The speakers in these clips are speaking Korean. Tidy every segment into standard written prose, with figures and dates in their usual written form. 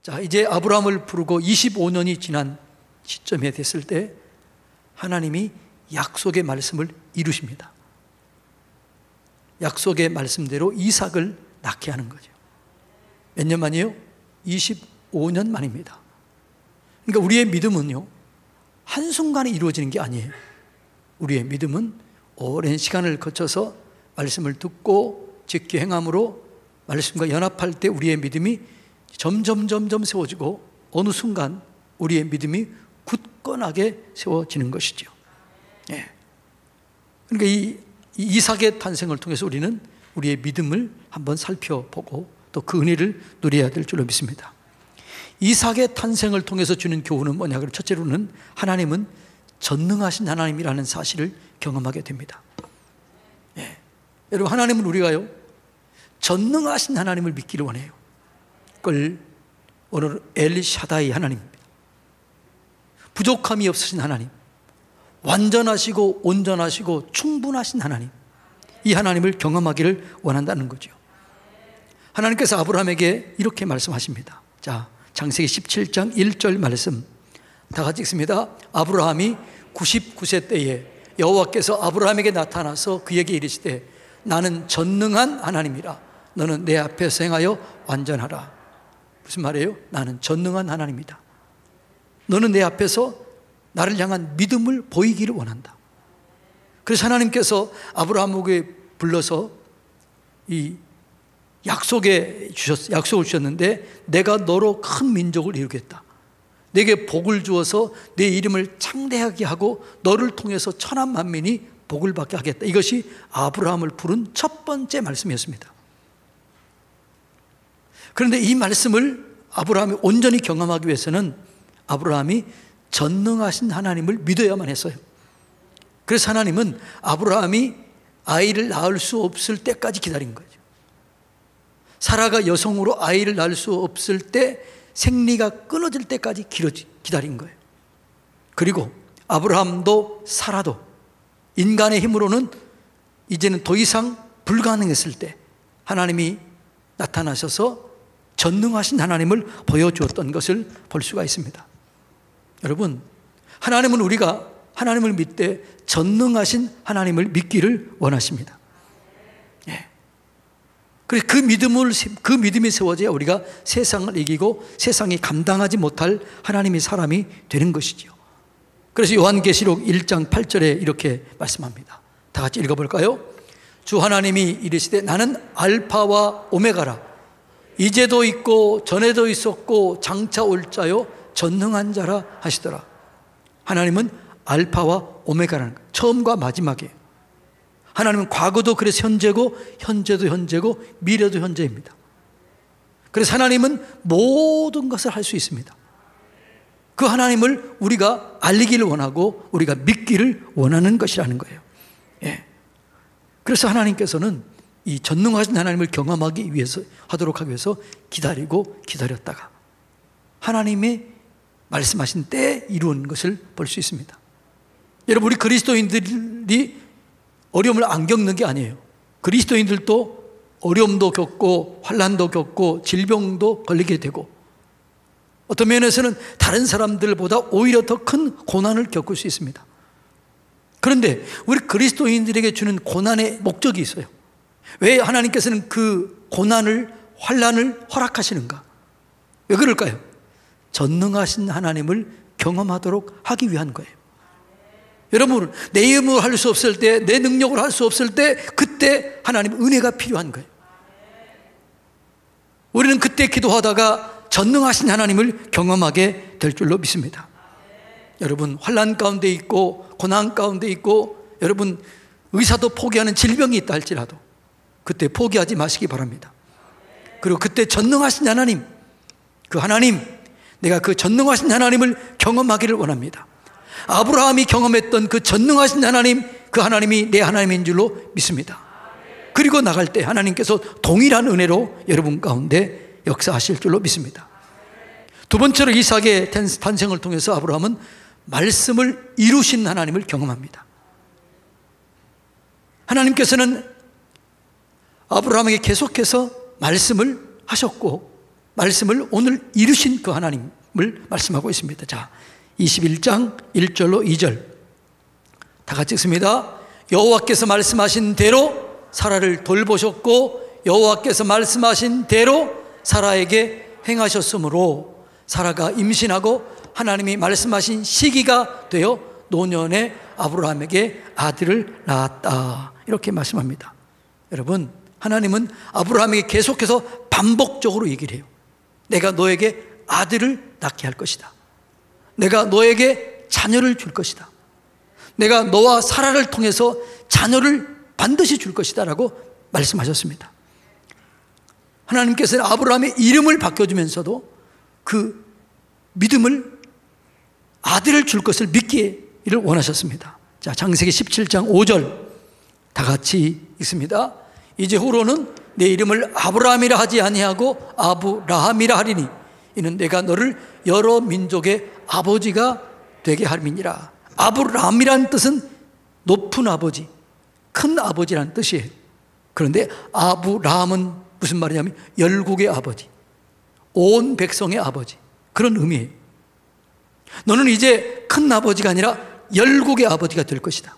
자, 이제 아브라함을 부르고 25년이 지난 시점에 됐을 때 하나님이 약속의 말씀을 이루십니다. 약속의 말씀대로 이삭을 낳게 하는 거죠. 몇 년 만이에요? 25년 만입니다. 그러니까 우리의 믿음은요, 한순간에 이루어지는 게 아니에요. 우리의 믿음은 오랜 시간을 거쳐서 말씀을 듣고 지켜 행함으로 말씀과 연합할 때 우리의 믿음이 점점 세워지고 어느 순간 우리의 믿음이 굳건하게 세워지는 것이죠. 예. 그러니까 이 이삭의 탄생을 통해서 우리는 우리의 믿음을 한번 살펴보고 또 그 은혜를 누려야 될 줄로 믿습니다. 이삭의 탄생을 통해서 주는 교훈은 뭐냐? 그럼 첫째로는 하나님은 전능하신 하나님이라는 사실을 경험하게 됩니다. 예. 여러분, 하나님은 우리가요, 전능하신 하나님을 믿기를 원해요. 그걸 오늘 엘샤다이 하나님입니다. 부족함이 없으신 하나님, 완전하시고 온전하시고 충분하신 하나님, 이 하나님을 경험하기를 원한다는 거죠. 하나님께서 아브라함에게 이렇게 말씀하십니다. 자, 창세기 17장 1절 말씀 다 같이 읽습니다. 아브라함이 99세 때에 여호와께서 아브라함에게 나타나서 그에게 이르시되 나는 전능한 하나님이라 너는 내 앞에서 행하여 완전하라. 무슨 말이에요? 나는 전능한 하나님이다. 너는 내 앞에서 나를 향한 믿음을 보이기를 원한다. 그래서 하나님께서 아브라함에게 불러서 이 약속을 주셨는데 내가 너로 큰 민족을 이루겠다. 내게 복을 주어서 내 이름을 창대하게 하고 너를 통해서 천한 만민이 복을 받게 하겠다. 이것이 아브라함을 부른 첫 번째 말씀이었습니다. 그런데 이 말씀을 아브라함이 온전히 경험하기 위해서는 아브라함이 전능하신 하나님을 믿어야만 했어요. 그래서 하나님은 아브라함이 아이를 낳을 수 없을 때까지 기다린 거죠. 사라가 여성으로 아이를 낳을 수 없을 때 생리가 끊어질 때까지 기다린 거예요. 그리고 아브라함도 사라도 인간의 힘으로는 이제는 더 이상 불가능했을 때 하나님이 나타나셔서 전능하신 하나님을 보여주었던 것을 볼 수가 있습니다. 여러분, 하나님은 우리가 하나님을 믿되 전능하신 하나님을 믿기를 원하십니다. 예. 그래서 그 믿음이 세워져야 우리가 세상을 이기고 세상이 감당하지 못할 하나님의 사람이 되는 것이지요. 그래서 요한계시록 1장 8절에 이렇게 말씀합니다. 다 같이 읽어볼까요? 주 하나님이 이르시되 나는 알파와 오메가라. 이제도 있고 전에도 있었고 장차 올 자요 전능한 자라 하시더라. 하나님은 알파와 오메가라는 거예요. 처음과 마지막이에요. 하나님은 과거도 그래서 현재고 현재도 현재고 미래도 현재입니다. 그래서 하나님은 모든 것을 할 수 있습니다. 그 하나님을 우리가 알리기를 원하고 우리가 믿기를 원하는 것이라는 거예요. 예. 그래서 하나님께서는 이 전능하신 하나님을 경험하기 위해서 하도록 하기 위해서 기다리고 기다렸다가 하나님의 말씀하신 때에 이루는 것을 볼 수 있습니다. 여러분, 우리 그리스도인들이 어려움을 안 겪는 게 아니에요. 그리스도인들도 어려움도 겪고 환난도 겪고 질병도 걸리게 되고 어떤 면에서는 다른 사람들보다 오히려 더 큰 고난을 겪을 수 있습니다. 그런데 우리 그리스도인들에게 주는 고난의 목적이 있어요. 왜 하나님께서는 그 고난을 환난을 허락하시는가? 왜 그럴까요? 전능하신 하나님을 경험하도록 하기 위한 거예요. 여러분, 내 힘으로 할 수 없을 때, 내 능력으로 할 수 없을 때 그때 하나님의 은혜가 필요한 거예요. 우리는 그때 기도하다가 전능하신 하나님을 경험하게 될 줄로 믿습니다. 여러분, 환난 가운데 있고 고난 가운데 있고 여러분 의사도 포기하는 질병이 있다 할지라도 그때 포기하지 마시기 바랍니다. 그리고 그때 전능하신 하나님, 그 하나님, 내가 그 전능하신 하나님을 경험하기를 원합니다. 아브라함이 경험했던 그 전능하신 하나님, 그 하나님이 내 하나님인 줄로 믿습니다. 그리고 나갈 때 하나님께서 동일한 은혜로 여러분 가운데 역사하실 줄로 믿습니다. 두 번째로 이삭의 탄생을 통해서 아브라함은 말씀을 이루신 하나님을 경험합니다. 하나님께서는 아브라함에게 계속해서 말씀을 하셨고 말씀을 오늘 이루신 그 하나님을 말씀하고 있습니다. 자, 21장 1절로 2절 다 같이 읽습니다. 여호와께서 말씀하신 대로 사라를 돌보셨고 여호와께서 말씀하신 대로 사라에게 행하셨으므로 사라가 임신하고 하나님이 말씀하신 시기가 되어 노년에 아브라함에게 아들을 낳았다. 이렇게 말씀합니다. 여러분, 하나님은 아브라함에게 계속해서 반복적으로 얘기를 해요. 내가 너에게 아들을 낳게 할 것이다. 내가 너에게 자녀를 줄 것이다. 내가 너와 사라를 통해서 자녀를 반드시 줄 것이다 라고 말씀하셨습니다. 하나님께서는 아브라함의 이름을 바꿔주면서도 그 믿음을 아들을 줄 것을 믿기를 원하셨습니다. 자, 창세기 17장 5절 다 같이 읽습니다. 이제후로는 내 이름을 아브라함이라 하지 아니하고 아브라함이라 하리니 이는 내가 너를 여러 민족의 아버지가 되게 함이니라. 아브라함이라는 뜻은 높은 아버지, 큰 아버지라는 뜻이에요. 그런데 아브라함은 무슨 말이냐면 열국의 아버지, 온 백성의 아버지, 그런 의미예요. 너는 이제 큰 아버지가 아니라 열국의 아버지가 될 것이다.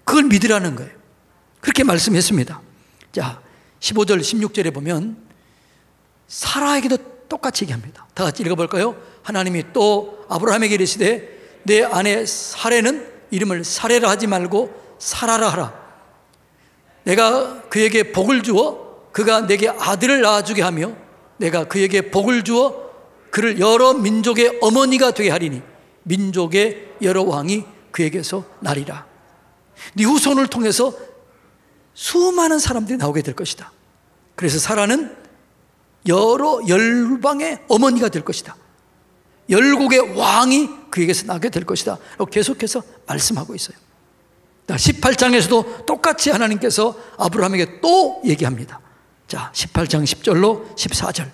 그걸 믿으라는 거예요. 그렇게 말씀했습니다. 자, 15절 16절에 보면 사라에게도 똑같이 얘기합니다. 다 같이 읽어볼까요? 하나님이 또 아브라함에게 이르시되 내 아내 사레는 이름을 사레라 하지 말고 사라라 하라. 내가 그에게 복을 주어 그가 내게 아들을 낳아주게 하며 내가 그에게 복을 주어 그를 여러 민족의 어머니가 되게 하리니 민족의 여러 왕이 그에게서 나리라. 네 후손을 통해서 수많은 사람들이 나오게 될 것이다. 그래서 사라는 여러 열방의 어머니가 될 것이다. 열국의 왕이 그에게서 나게 될 것이다. 계속해서 말씀하고 있어요. 18장에서도 똑같이 하나님께서 아브라함에게 또 얘기합니다. 자, 18장 10절로 14절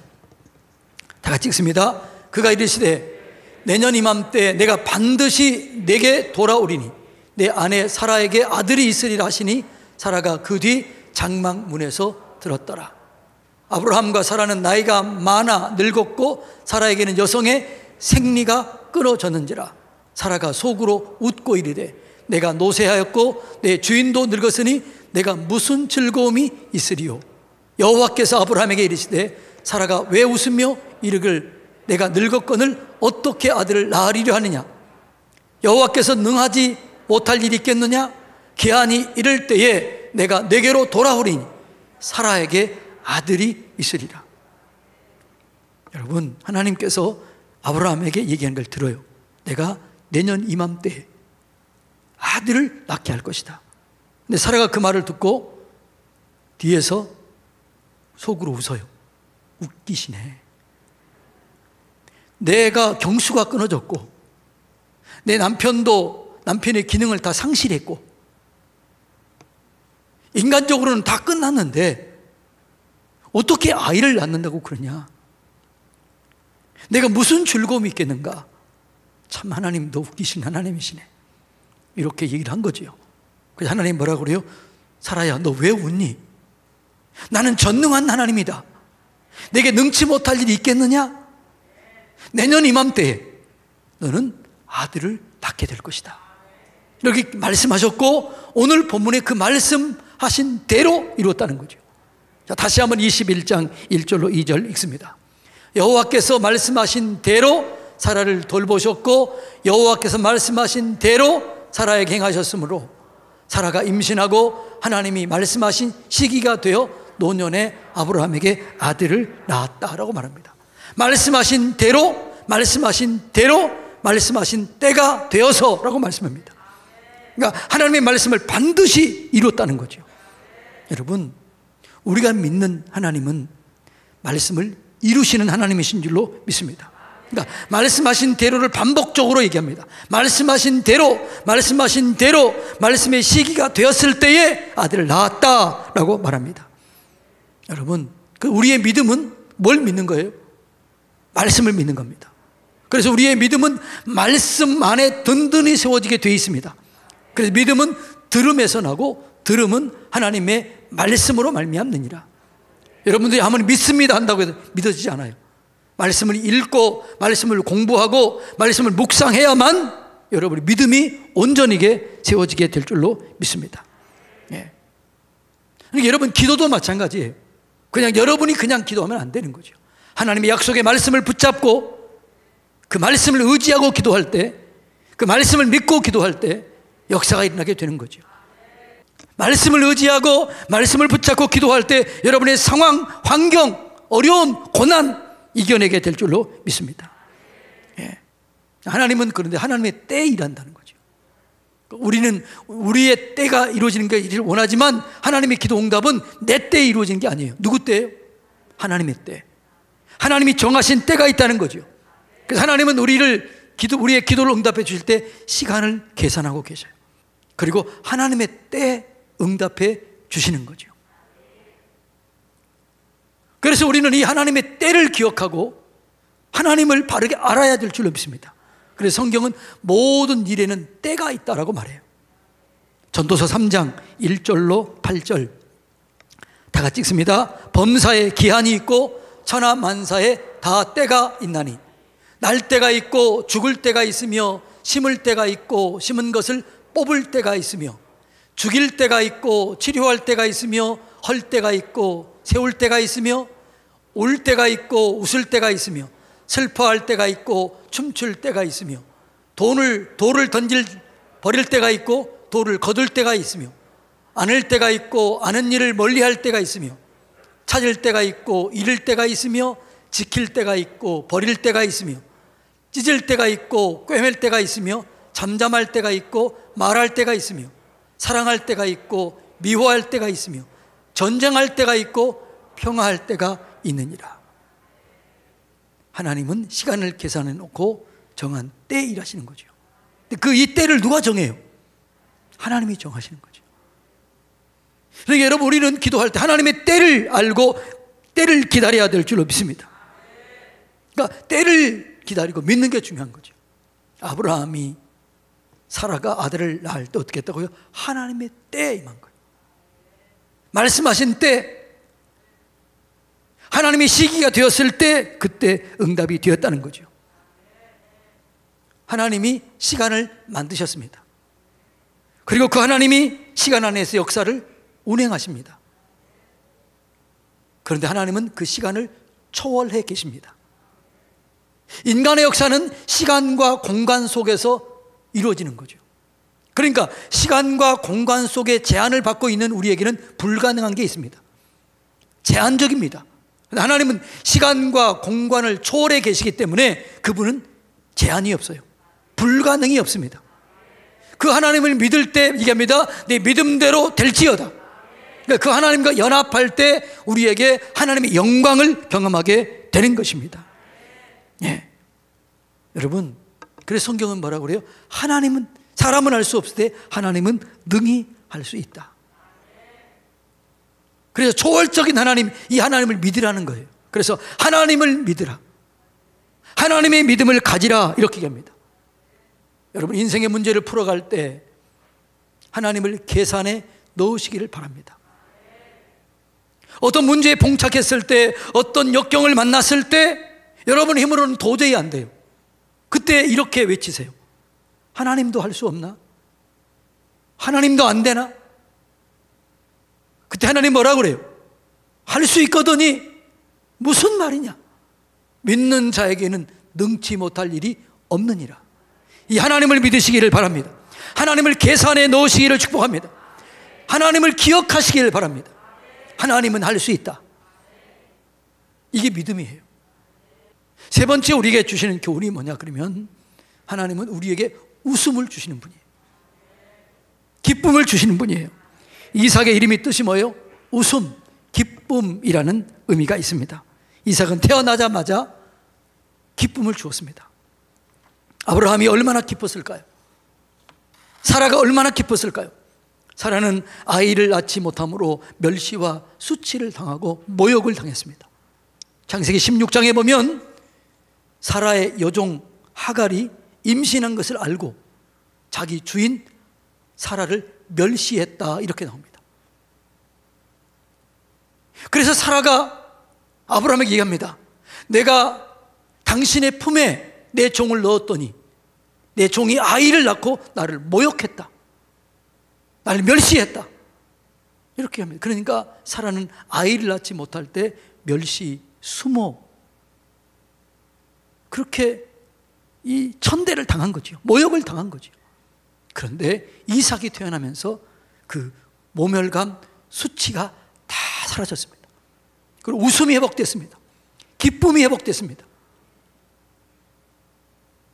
다 같이 읽습니다. 그가 이르시되 내년 이맘때 내가 반드시 내게 돌아오리니 내 아내 사라에게 아들이 있으리라 하시니 사라가 그 뒤 장막문에서 들었더라. 아브라함과 사라는 나이가 많아 늙었고 사라에게는 여성의 생리가 끊어졌는지라. 사라가 속으로 웃고 이르되 내가 노쇠하였고 내 주인도 늙었으니 내가 무슨 즐거움이 있으리요. 여호와께서 아브라함에게 이르시되 사라가 왜 웃으며 이르길 내가 늙었거늘 어떻게 아들을 낳으리려 하느냐. 여호와께서 능하지 못할 일이 있겠느냐. 기한이 이를 때에 내가 내게로 돌아오리니 사라에게 아들이 있으리라. 여러분, 하나님께서 아브라함에게 얘기한 걸 들어요. 내가 내년 이맘때에 아들을 낳게 할 것이다. 근데 사라가 그 말을 듣고 뒤에서 속으로 웃어요. 웃기시네. 내가 경수가 끊어졌고 내 남편도 남편의 기능을 다 상실했고 인간적으로는 다 끝났는데 어떻게 아이를 낳는다고 그러냐. 내가 무슨 즐거움이 있겠는가. 참 하나님도 웃기신 하나님이시네. 이렇게 얘기를 한 거죠. 그래서 하나님 뭐라고 그래요? 사라야, 너 왜 웃니? 나는 전능한 하나님이다. 내게 능치 못할 일이 있겠느냐? 내년 이맘때에 너는 아들을 낳게 될 것이다. 이렇게 말씀하셨고 오늘 본문에 그 말씀하신 대로 이루었다는 거죠. 자, 다시 한번 21장 1절로 2절 읽습니다. 여호와께서 말씀하신 대로 사라를 돌보셨고 여호와께서 말씀하신 대로 사라에게 행하셨으므로 사라가 임신하고 하나님이 말씀하신 시기가 되어 노년에 아브라함에게 아들을 낳았다라고 말합니다. 말씀하신 대로 말씀하신 대로 말씀하신 때가 되어서라고 말씀합니다. 그러니까 하나님의 말씀을 반드시 이뤘다는 거죠. 여러분, 우리가 믿는 하나님은 말씀을 이루시는 하나님이신 줄로 믿습니다. 그러니까 말씀하신 대로를 반복적으로 얘기합니다. 말씀하신 대로 말씀하신 대로 말씀의 시기가 되었을 때에 아들을 낳았다라고 말합니다. 여러분, 그 우리의 믿음은 뭘 믿는 거예요? 말씀을 믿는 겁니다. 그래서 우리의 믿음은 말씀 안에 든든히 세워지게 되어 있습니다. 그래서 믿음은 들음에서 나고 들음은 하나님의 말씀으로 말미암느니라. 여러분들이 아무리 믿습니다 한다고 해도 믿어지지 않아요. 말씀을 읽고 말씀을 공부하고 말씀을 묵상해야만 여러분의 믿음이 온전하게 세워지게 될 줄로 믿습니다. 예. 그러니까 여러분 기도도 마찬가지예요. 그냥 여러분이 그냥 기도하면 안 되는 거죠. 하나님의 약속의 말씀을 붙잡고 그 말씀을 의지하고 기도할 때, 그 말씀을 믿고 기도할 때 역사가 일어나게 되는 거죠. 말씀을 의지하고 말씀을 붙잡고 기도할 때 여러분의 상황, 환경, 어려움, 고난 이겨내게 될 줄로 믿습니다. 예. 하나님은 그런데 하나님의 때에 일한다는 거죠. 우리는 우리의 때가 이루어지는 게 원하지만 하나님의 기도 응답은 내 때에 이루어지는 게 아니에요. 누구 때예요? 하나님의 때. 하나님이 정하신 때가 있다는 거죠. 그래서 하나님은 우리의 기도를 응답해 주실 때 시간을 계산하고 계셔요. 그리고 하나님의 때 응답해 주시는 거죠. 그래서 우리는 이 하나님의 때를 기억하고 하나님을 바르게 알아야 될 줄로 믿습니다. 그래서 성경은 모든 일에는 때가 있다라고 말해요. 전도서 3장 1절로 8절 다 같이 읽습니다. 범사에 기한이 있고 천하 만사에 다 때가 있나니 날 때가 있고 죽을 때가 있으며 심을 때가 있고 심은 것을 뽑을 때가 있으며 죽일 때가 있고 치료할 때가 있으며 헐 때가 있고 세울 때가 있으며 울 때가 있고 웃을 때가 있으며 슬퍼할 때가 있고 춤출 때가 있으며 돌을 버릴 때가 있고 돌을 거둘 때가 있으며 안을 때가 있고 아는 일을 멀리할 때가 있으며 찾을 때가 있고 잃을 때가 있으며 지킬 때가 있고 버릴 때가 있으며 찢을 때가 있고 꿰맬 때가 있으며 잠잠할 때가 있고 말할 때가 있으며 사랑할 때가 있고 미워할 때가 있으며 전쟁할 때가 있고 평화할 때가 있느니라. 하나님은 시간을 계산해 놓고 정한 때에 일하시는 거죠. 그 이 때를 누가 정해요? 하나님이 정하시는 거죠. 그러니까 여러분 우리는 기도할 때 하나님의 때를 알고 때를 기다려야 될 줄로 믿습니다. 그러니까 때를 기다리고 믿는 게 중요한 거죠. 아브라함이 사라가 아들을 낳을 때 어떻게 했다고요? 하나님의 때에 임한 거예요. 말씀하신 때, 하나님의 시기가 되었을 때 그때 응답이 되었다는 거죠. 하나님이 시간을 만드셨습니다. 그리고 그 하나님이 시간 안에서 역사를 운행하십니다. 그런데 하나님은 그 시간을 초월해 계십니다. 인간의 역사는 시간과 공간 속에서 이루어지는 거죠. 그러니까 시간과 공간 속에 제한을 받고 있는 우리에게는 불가능한 게 있습니다. 제한적입니다. 하나님은 시간과 공간을 초월해 계시기 때문에 그분은 제한이 없어요. 불가능이 없습니다. 그 하나님을 믿을 때 얘기합니다. 내 믿음대로 될지어다. 그러니까 그 하나님과 연합할 때 우리에게 하나님의 영광을 경험하게 되는 것입니다. 예. 여러분, 그래서 성경은 뭐라고 그래요? 하나님은, 사람은 할 수 없을 때 하나님은 능히 할 수 있다. 그래서 초월적인 하나님, 이 하나님을 믿으라는 거예요. 그래서 하나님을 믿으라, 하나님의 믿음을 가지라, 이렇게 얘기합니다. 여러분, 인생의 문제를 풀어갈 때 하나님을 계산에 넣으시기를 바랍니다. 어떤 문제에 봉착했을 때, 어떤 역경을 만났을 때 여러분 힘으로는 도저히 안 돼요. 그때 이렇게 외치세요. 하나님도 할 수 없나? 하나님도 안 되나? 그때 하나님 뭐라고 그래요? 할 수 있거든이 무슨 말이냐? 믿는 자에게는 능치 못할 일이 없느니라. 이 하나님을 믿으시기를 바랍니다. 하나님을 계산에 넣으시기를 축복합니다. 하나님을 기억하시기를 바랍니다. 하나님은 할 수 있다. 이게 믿음이에요. 세 번째 우리에게 주시는 교훈이 뭐냐 그러면, 하나님은 우리에게 웃음을 주시는 분이에요. 기쁨을 주시는 분이에요. 이삭의 이름이 뜻이 뭐예요? 웃음, 기쁨이라는 의미가 있습니다. 이삭은 태어나자마자 기쁨을 주었습니다. 아브라함이 얼마나 기뻤을까요? 사라가 얼마나 기뻤을까요? 사라는 아이를 낳지 못함으로 멸시와 수치를 당하고 모욕을 당했습니다. 창세기 16장에 보면 사라의 여종 하갈이 임신한 것을 알고 자기 주인 사라를 멸시했다, 이렇게 나옵니다. 그래서 사라가 아브라함에게 얘기합니다. 내가 당신의 품에 내 종을 넣었더니 내 종이 아이를 낳고 나를 모욕했다, 나를 멸시했다, 이렇게 합니다. 그러니까 사라는 아이를 낳지 못할 때 멸시, 수모, 그렇게 이 천대를 당한 거죠. 모욕을 당한 거죠. 그런데 이삭이 태어나면서 그 모멸감, 수치가 다 사라졌습니다. 그리고 웃음이 회복됐습니다. 기쁨이 회복됐습니다.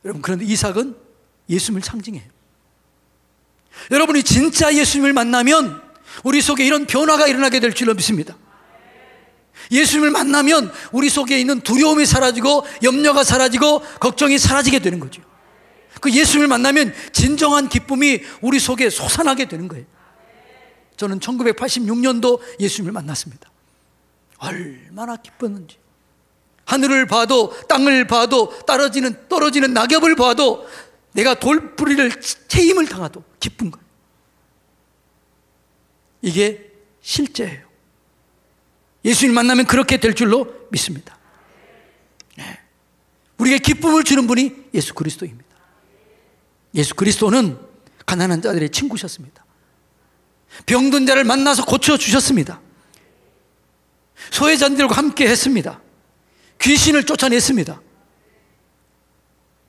여러분, 그런데 이삭은 예수님을 상징해요. 여러분이 진짜 예수님을 만나면 우리 속에 이런 변화가 일어나게 될 줄로 믿습니다. 예수님을 만나면 우리 속에 있는 두려움이 사라지고 염려가 사라지고 걱정이 사라지게 되는 거죠. 그 예수님을 만나면 진정한 기쁨이 우리 속에 솟아나게 되는 거예요. 저는 1986년도 예수님을 만났습니다. 얼마나 기뻤는지. 하늘을 봐도 땅을 봐도 떨어지는 낙엽을 봐도 내가 돌부리를 체임을 당하도 기쁜 거예요. 이게 실제예요. 예수님 만나면 그렇게 될 줄로 믿습니다. 네. 우리에게 기쁨을 주는 분이 예수 그리스도입니다. 예수 그리스도는 가난한 자들의 친구셨습니다. 병든 자를 만나서 고쳐주셨습니다. 소외자들과 함께 했습니다. 귀신을 쫓아냈습니다.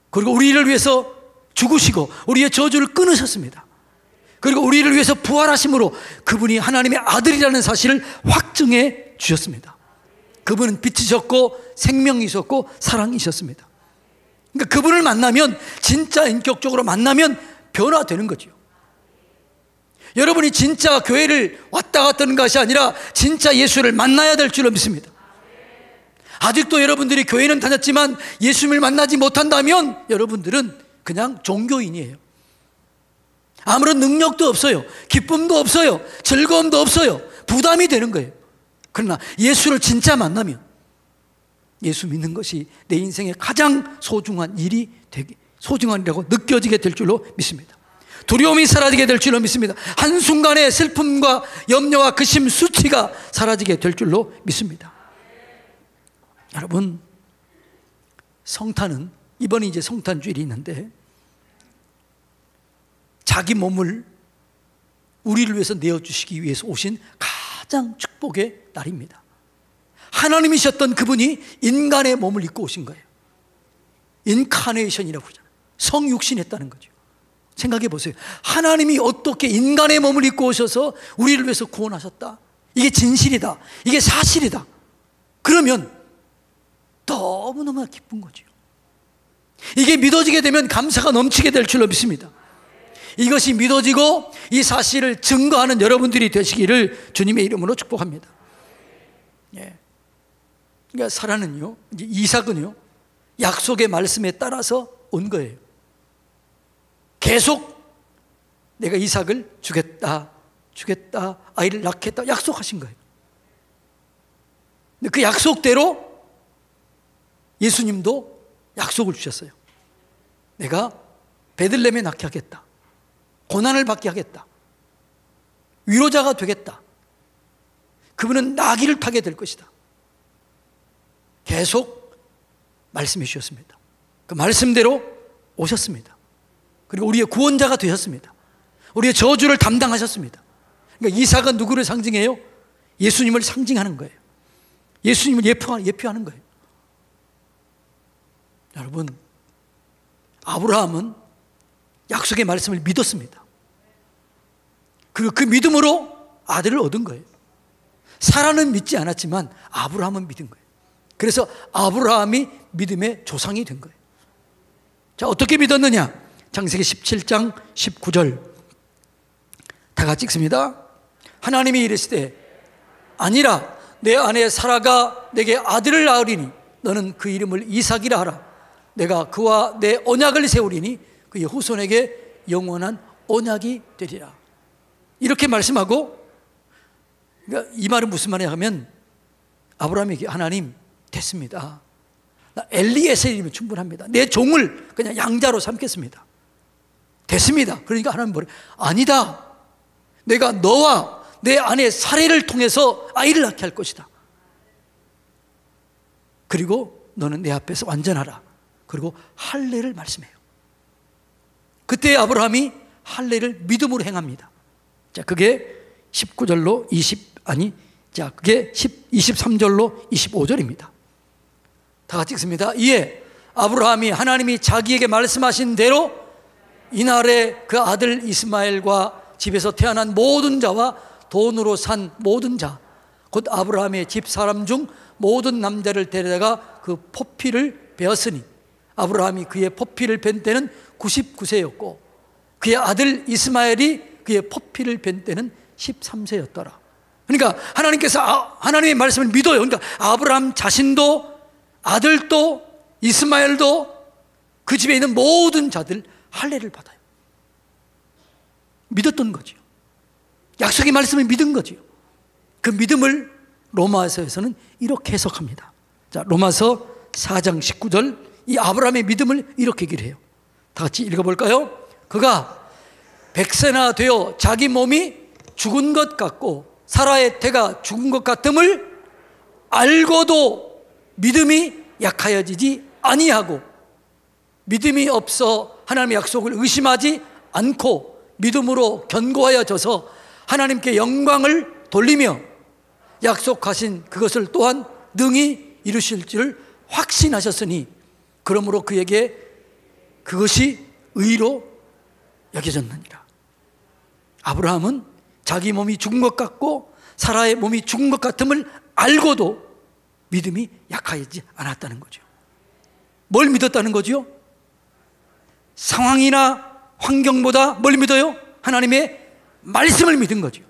그리고 우리를 위해서 죽으시고 우리의 저주를 끊으셨습니다. 그리고 우리를 위해서 부활하심으로 그분이 하나님의 아들이라는 사실을 확증해 주셨습니다. 그분은 빛이셨고 생명이셨고 사랑이셨습니다. 그러니까 그분을 만나면, 진짜 인격적으로 만나면 변화되는 거죠. 여러분이 진짜 교회를 왔다 갔다 하는 것이 아니라 진짜 예수를 만나야 될 줄로 믿습니다. 아직도 여러분들이 교회는 다녔지만 예수님을 만나지 못한다면 여러분들은 그냥 종교인이에요. 아무런 능력도 없어요. 기쁨도 없어요. 즐거움도 없어요. 부담이 되는 거예요. 그러나 예수를 진짜 만나면, 예수 믿는 것이 내 인생의 가장 소중한 일이 되게, 소중한이라고 느껴지게 될 줄로 믿습니다. 두려움이 사라지게 될 줄로 믿습니다. 한순간에 슬픔과 염려와 근심, 수치가 사라지게 될 줄로 믿습니다. 여러분, 성탄은, 이번에 이제 성탄주일이 있는데, 자기 몸을 우리를 위해서 내어주시기 위해서 오신 가장 축복의 날입니다. 하나님이셨던 그분이 인간의 몸을 입고 오신 거예요. 인카네이션이라고 그러잖아요. 성육신했다는 거죠. 생각해 보세요. 하나님이 어떻게 인간의 몸을 입고 오셔서 우리를 위해서 구원하셨다. 이게 진실이다. 이게 사실이다. 그러면 너무너무 기쁜 거죠. 이게 믿어지게 되면 감사가 넘치게 될 줄로 믿습니다. 이것이 믿어지고 이 사실을 증거하는 여러분들이 되시기를 주님의 이름으로 축복합니다. 예. 그러니까 사라는요, 이제 이삭은요, 약속의 말씀에 따라서 온 거예요. 계속 내가 이삭을 주겠다, 아이를 낳겠다 약속하신 거예요. 근데 그 약속대로 예수님도 약속을 주셨어요. 내가 베들레헴에 낳게 하겠다. 고난을 받게 하겠다. 위로자가 되겠다. 그분은 나귀를 타게 될 것이다. 계속 말씀해 주셨습니다. 그 말씀대로 오셨습니다. 그리고 우리의 구원자가 되셨습니다. 우리의 저주를 담당하셨습니다. 그러니까 이삭은 누구를 상징해요? 예수님을 상징하는 거예요. 예수님을 예표하는 거예요. 여러분, 아브라함은 약속의 말씀을 믿었습니다. 그리고 그 믿음으로 아들을 얻은 거예요. 사라는 믿지 않았지만 아브라함은 믿은 거예요. 그래서 아브라함이 믿음의 조상이 된 거예요. 자, 어떻게 믿었느냐? 창세기 17장 19절 다 같이 읽습니다. 하나님이 이르시되 아니라 내 아내 사라가 내게 아들을 낳으리니 너는 그 이름을 이삭이라 하라. 내가 그와 내 언약을 세우리니 그의 후손에게 영원한 언약이 되리라. 이렇게 말씀하고, 그러니까 이 말은 무슨 말이냐 하면 아브라함에게 하나님 됐습니다. 나 엘리에셀이면 충분합니다. 내 종을 그냥 양자로 삼겠습니다. 됐습니다. 그러니까 하나님 뭐래? 아니다. 내가 너와 내 아내 사례를 통해서 아이를 낳게 할 것이다. 그리고 너는 내 앞에서 완전하라. 그리고 할례를 말씀해요. 그때 아브라함이 할례를 믿음으로 행합니다. 자, 그게 19절로 23절로 25절입니다. 다 같이 읽습니다. 이에 아브라함이 하나님이 자기에게 말씀하신 대로 이날에 그 아들 이스마엘과 집에서 태어난 모든 자와 돈으로 산 모든 자, 곧 아브라함의 집 사람 중 모든 남자를 데려다가 그 포피를 베었으니 아브라함이 그의 포피를 벤 때는 99세였고 그의 아들 이스마엘이 그의 포피를 벤 때는 13세였더라. 그러니까 하나님께서 하나님의 말씀을 믿어요. 그러니까 아브라함 자신도 아들도 이스마엘도 그 집에 있는 모든 자들 할례를 받아요. 믿었던 거죠. 약속의 말씀을 믿은 거죠. 그 믿음을 로마서에서는 이렇게 해석합니다. 자, 로마서 4장 19절, 이 아브라함의 믿음을 이렇게 얘기를 해요. 다 같이 읽어볼까요? 그가 100세나 되어 자기 몸이 죽은 것 같고 사라의 태가 죽은 것 같음을 알고도 믿음이 약하여지지 아니하고 믿음이 없어 하나님의 약속을 의심하지 않고 믿음으로 견고하여져서 하나님께 영광을 돌리며 약속하신 그것을 또한 능히 이루실 줄 확신하셨으니 그러므로 그에게 그것이 의로 여겨졌느니라. 아브라함은 자기 몸이 죽은 것 같고 사라의 몸이 죽은 것 같음을 알고도 믿음이 약하지 않았다는 거죠. 뭘 믿었다는 거죠? 상황이나 환경보다 뭘 믿어요? 하나님의 말씀을 믿은 거죠.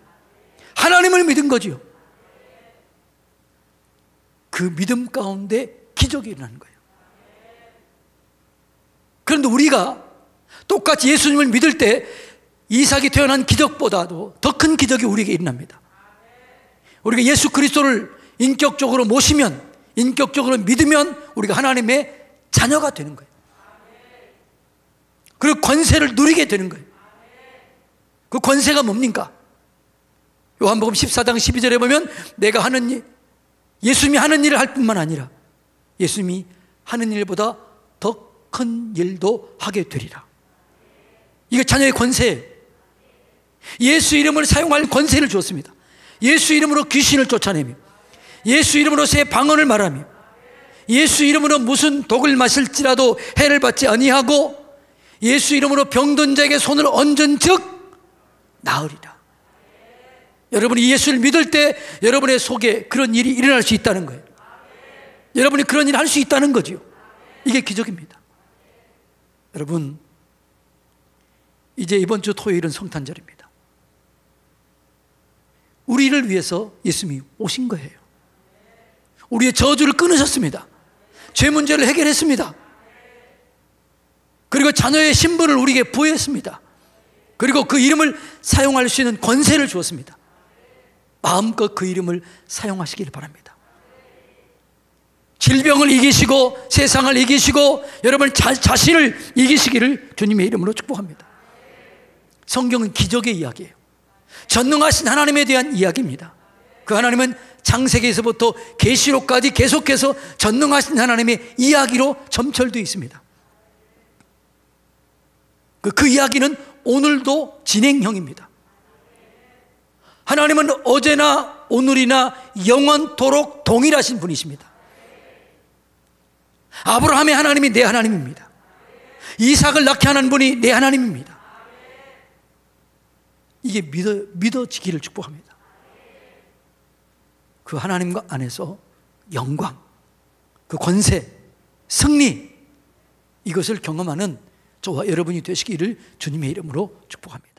하나님을 믿은 거죠. 그 믿음 가운데 기적이 일어나는 거예요. 그런데 우리가 똑같이 예수님을 믿을 때 이삭이 태어난 기적보다도 더 큰 기적이 우리에게 일어납니다. 우리가 예수 그리스도를 인격적으로 모시면, 인격적으로 믿으면 우리가 하나님의 자녀가 되는 거예요. 그리고 권세를 누리게 되는 거예요. 그 권세가 뭡니까? 요한복음 14장 12절에 보면 내가 하는 일, 예수님이 하는 일을 할 뿐만 아니라 예수님이 하는 일보다 더 큰 일도 하게 되리라. 이거 자녀의 권세예요. 예수 이름을 사용할 권세를 주었습니다. 예수 이름으로 귀신을 쫓아내며 예수 이름으로 새 방언을 말하며 예수 이름으로 무슨 독을 마실지라도 해를 받지 아니하고 예수 이름으로 병든 자에게 손을 얹은 즉 나으리라. 여러분이 예수를 믿을 때 여러분의 속에 그런 일이 일어날 수 있다는 거예요. 여러분이 그런 일을 할 수 있다는 거죠. 이게 기적입니다. 여러분, 이제 이번 주 토요일은 성탄절입니다. 우리를 위해서 예수님이 오신 거예요. 우리의 저주를 끊으셨습니다. 죄 문제를 해결했습니다. 그리고 자녀의 신분을 우리에게 부여했습니다. 그리고 그 이름을 사용할 수 있는 권세를 주었습니다. 마음껏 그 이름을 사용하시길 바랍니다. 질병을 이기시고 세상을 이기시고 여러분 자신을 이기시기를 주님의 이름으로 축복합니다. 성경은 기적의 이야기예요. 전능하신 하나님에 대한 이야기입니다. 그 하나님은 창세기에서부터 계시록까지 계속해서 전능하신 하나님의 이야기로 점철되어 있습니다. 그 이야기는 오늘도 진행형입니다. 하나님은 어제나 오늘이나 영원토록 동일하신 분이십니다. 아브라함의 하나님이 내 하나님입니다. 이삭을 낳게 하는 분이 내 하나님입니다. 이게 믿어지기를 축복합니다. 그 하나님과 안에서 영광, 그 권세, 승리, 이것을 경험하는 저와 여러분이 되시기를 주님의 이름으로 축복합니다.